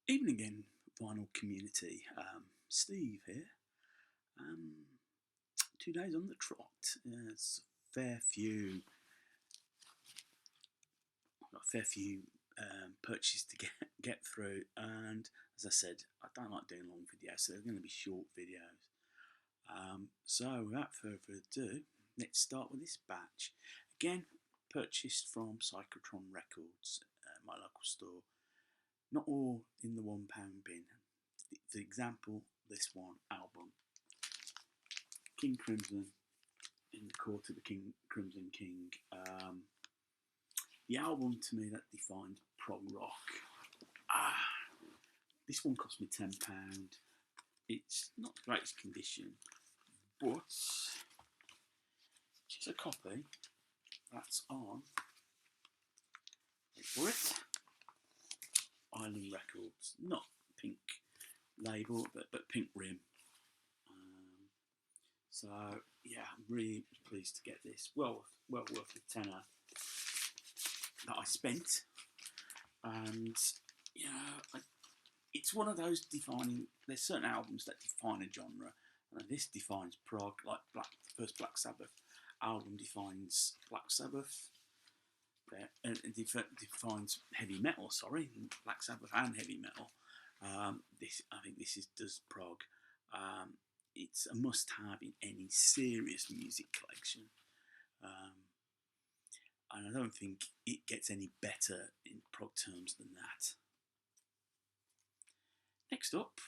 Evening again, vinyl community. Steve here. Um, 2 days on the trot. There's a fair few purchases to get through, and as I said, I don't like doing long videos, so they're going to be short videos. So without further ado, let's start with this batch. Again, purchased from Psychotron Records, my local store. Not all in the £1 bin. For example, this one album, King Crimson, in the Court of the Crimson King. The album to me that defined prog rock. This one cost me £10. It's not the greatest condition, but it's a copy that's on. Wait for it. Island Records, not pink label, but pink rim. So yeah, I'm really pleased to get this. Well worth the tenner that I spent, and it's one of those defining. There's certain albums that define a genre, and this defines prog. Like the first Black Sabbath album defines Black Sabbath. It defines heavy metal. Sorry, Black Sabbath and heavy metal. I think this does prog. It's a must-have in any serious music collection, and I don't think it gets any better in prog terms than that. Next up,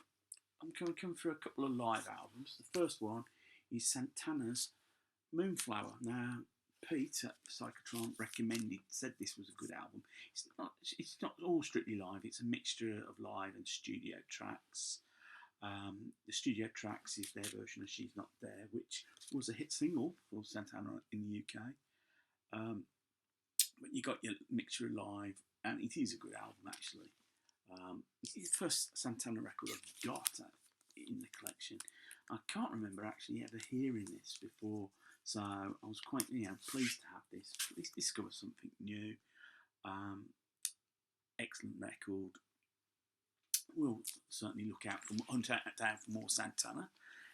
I'm going to come through a couple of live albums. The first one is Santana's Moonflower. Now, Pete at Psychotron said this was a good album. It's not all strictly live. It's a mixture of live and studio tracks. The studio tracks is their version of She's Not There, which was a hit single for Santana in the UK. But you got your mixture of live, and it is a good album actually. It's the first Santana record I've got in the collection. I can't remember actually ever hearing this before, so I was quite pleased to have this. At least discover something new. Excellent record. We'll certainly look out hunt out for more Santana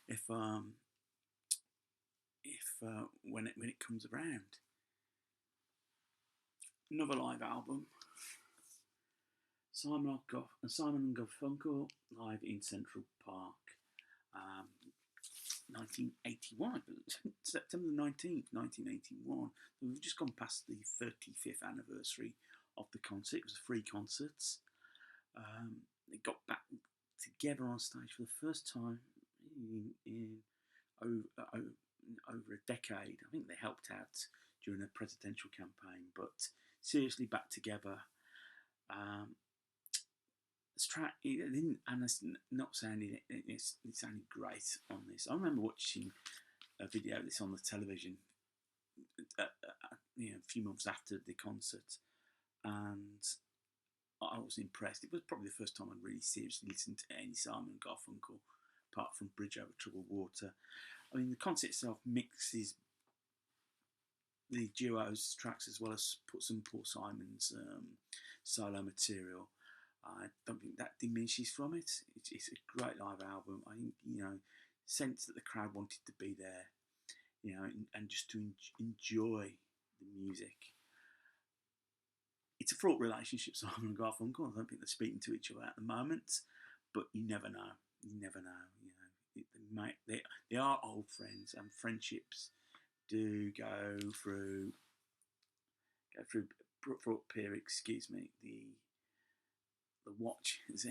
if when it comes around. Another live album, Simon and Garfunkel live in Central Park, 1981, I believe, September the 19th, 1981. We've just gone past the 35th anniversary of the concert. It was a free concert. They got back together on stage for the first time in over a decade. I think they helped out during a presidential campaign, but seriously back together. This track, and it's not sounding, it sounded great on this. I remember watching a video of this on the television, a few months after the concert, and I was impressed. It was probably the first time I'd really seriously listened to any Simon and Garfunkel, apart from Bridge Over Troubled Water. I mean, the concert itself mixes the duo's tracks as well as put some Paul Simon's solo material. I don't think that diminishes from it. It's a great live album. I think sense that the crowd wanted to be there, and just to enjoy the music. It's a fraught relationship, Simon and Garfunkel. I don't think they're speaking to each other at the moment, but you never know. You never know. They are old friends, and friendships do go through fraught period. Excuse me. The watch is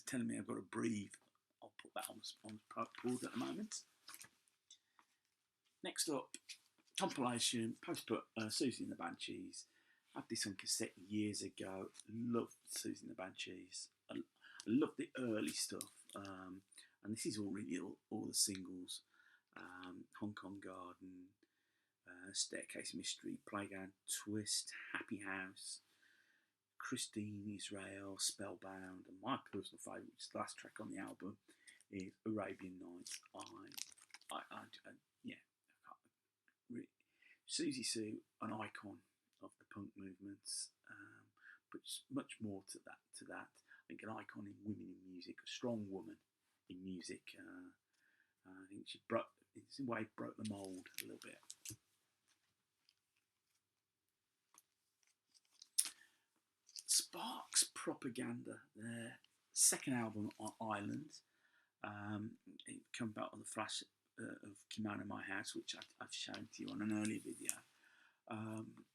telling me I've got to breathe. I'll put that on pause at the moment. Next up, compilation post Susie and the Banshees. I had this on cassette years ago. Loved Susie and the Banshees. I loved the early stuff, and this is all the singles. Hong Kong Garden, Staircase Mystery, Playground Twist, Happy House, Christine Israel, Spellbound, and my personal favourite, which is the last track on the album, is Arabian Nights. Susie Sue, an icon of the punk movements, but much more to that. think an icon in women in music, a strong woman in music. I think she broke, in a way, broke the mould a little bit. Sparks Propaganda, their second album on Ireland. It came out on the flash of Kimono My House, which I've shown to you on an earlier video. And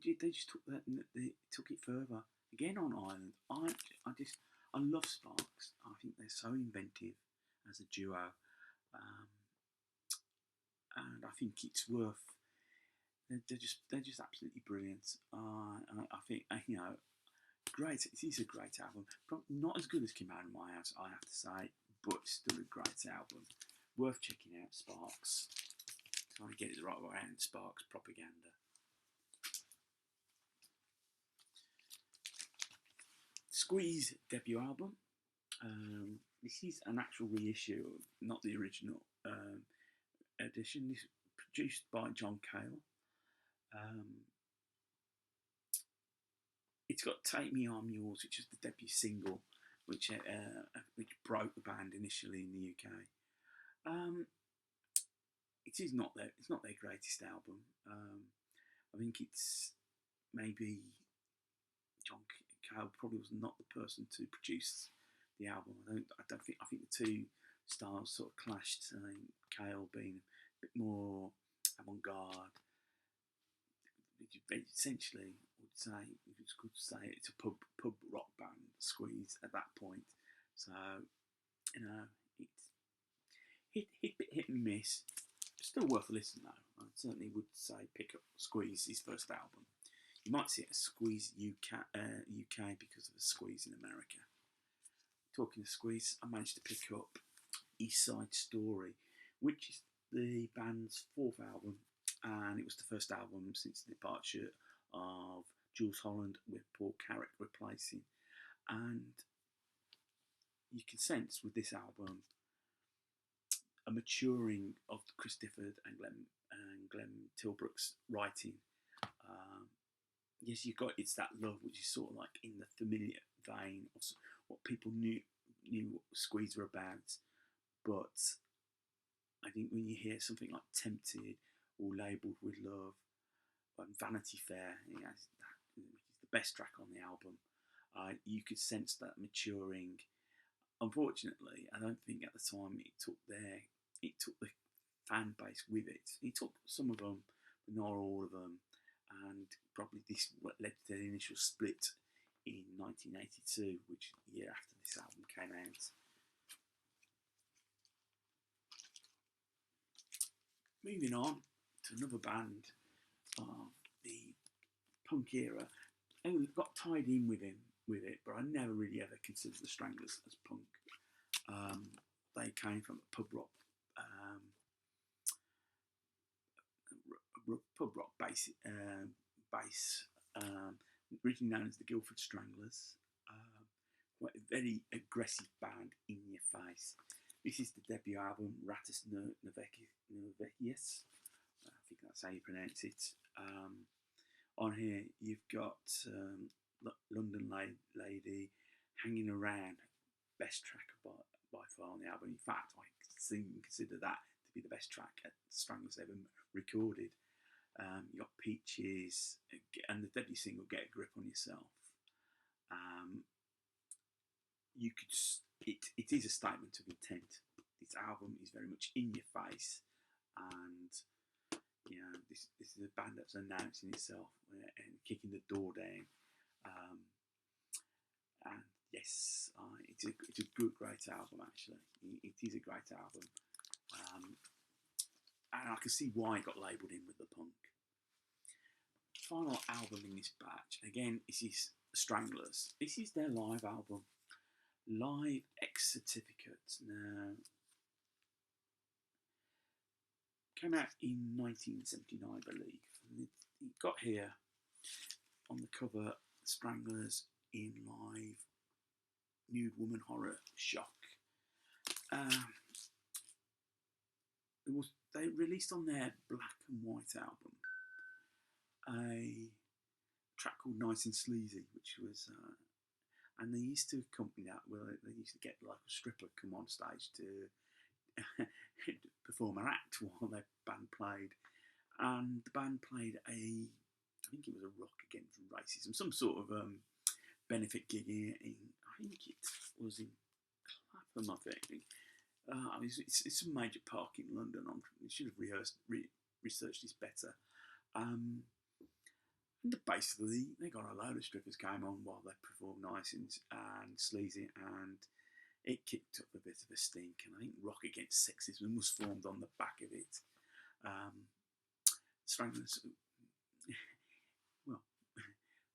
they just took it further. Again on Ireland. I love Sparks. I think they're so inventive as a duo. And I think it's worth. They're just absolutely brilliant. I think great. It is a great album. Probably not as good as Came Out of My House, I have to say, but still a great album. Worth checking out. Sparks. Trying to get it the right way around. Sparks Propaganda. Squeeze debut album. This is an actual reissue, not the original edition. This is produced by John Cale. It's got "Take Me I'm Yours," which is the debut single, which broke the band initially in the UK. It's not their greatest album. I think it's maybe John Cale probably was not the person to produce the album. I think the two styles sort of clashed. Cale being a bit more avant-garde. Essentially, it's good to say it's a pub rock band, Squeeze, at that point. So, it's hit and miss. Still worth a listen though. I certainly would say pick up Squeeze, his first album. You might see it as Squeeze UK because of the Squeeze in America. Talking of Squeeze, I managed to pick up East Side Story, which is the band's fourth album, and it was the first album since the departure of Jules Holland, with Paul Carrack replacing. And you can sense with this album a maturing of Chris Difford and Glenn Tilbrook's writing. Yes, it's that love which is sort of like in the familiar vein of what people knew what Squeeze were about. But I think when you hear something like Tempted or Labelled with Love and Vanity Fair, which is the best track on the album, you could sense that maturing. Unfortunately, I don't think at the time it took the fan base with it. It took some of them, but not all of them. And probably this led to the initial split in 1982, which is the year after this album came out. Moving on to another band of the punk era, and got tied in with it, but I never really ever considered the Stranglers as punk. They came from a pub rock base, originally known as the Guildford Stranglers. Quite a very aggressive band, in your face. This is the debut album, Ratus Novekius. I think that's how you pronounce it. On here, you've got London Lady, Hanging Around, best track by far on the album. In fact, I consider that to be the best track Stranglers ever recorded. You got Peaches, and the debut single, Get a Grip on Yourself. It is a statement of intent. This album is very much in your face, and this is a band that's announcing itself and kicking the door down. And yes, it's a great album actually. It is a great album, and I can see why it got labelled in with the punk. Final album in this batch, again, this is Stranglers. This is their live album, Live X Certificate. Now, came out in 1979, I believe. And it got here on the cover, Stranglers in live nude woman horror shock. They released on their Black and White album a track called Nice and Sleazy, which was and they used to accompany that. Well, they used to get like a stripper come on stage to perform an act while their band played, and the band played I think it was a Rock Against Racism, some sort of benefit gig I think it was in Clapham, I think. It's a major park in London. I should have researched this better. And basically, they got a load of strippers came on while they performed Nice and Sleazy, and it kicked up a bit of a stink. And I think Rock Against Sexism was formed on the back of it. Stranglers,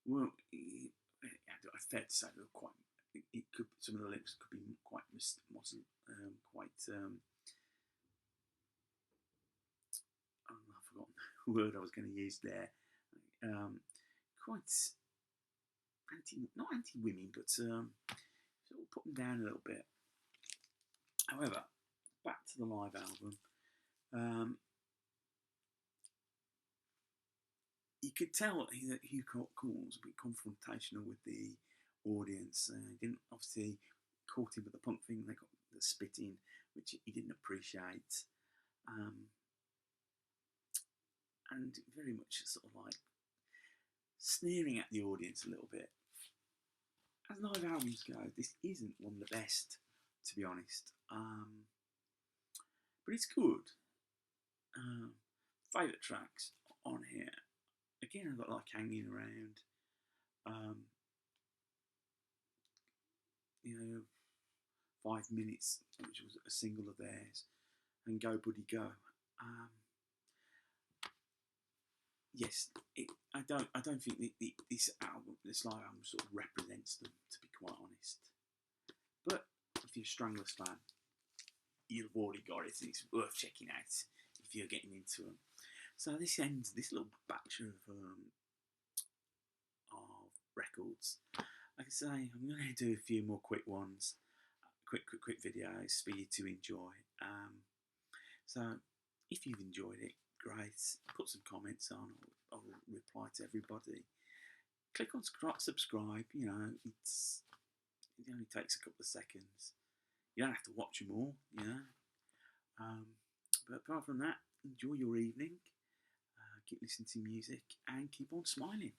well, it's fair to say they were quite. It could, some of the lyrics could be quite I've forgotten the word I was going to use there. Quite not anti-women, but sort of put them down a little bit. However, back to the live album. You could tell that Hugh Court was a bit confrontational with the audience. He didn't obviously caught him with the punk thing. They got the spitting, which he didn't appreciate, and very much sort of like sneering at the audience a little bit. As live albums go, this isn't one of the best, to be honest, but it's good. Favourite tracks on here. Again, I've got like Hanging Around, 5 Minutes, which was a single of theirs, and Go Buddy Go. Yes, I don't think this live album sort of represents them, to be quite honest. But if you're a Stranglers fan, you've already got it, and it's worth checking out if you're getting into them. So this ends this little batch of records. Like I say, I'm going to do a few more quick ones, quick videos for you to enjoy. So if you've enjoyed it, great. Put some comments on. I'll reply to everybody. Click on subscribe. It only takes a couple of seconds. You don't have to watch them all. But apart from that, enjoy your evening. Keep listening to music and keep on smiling.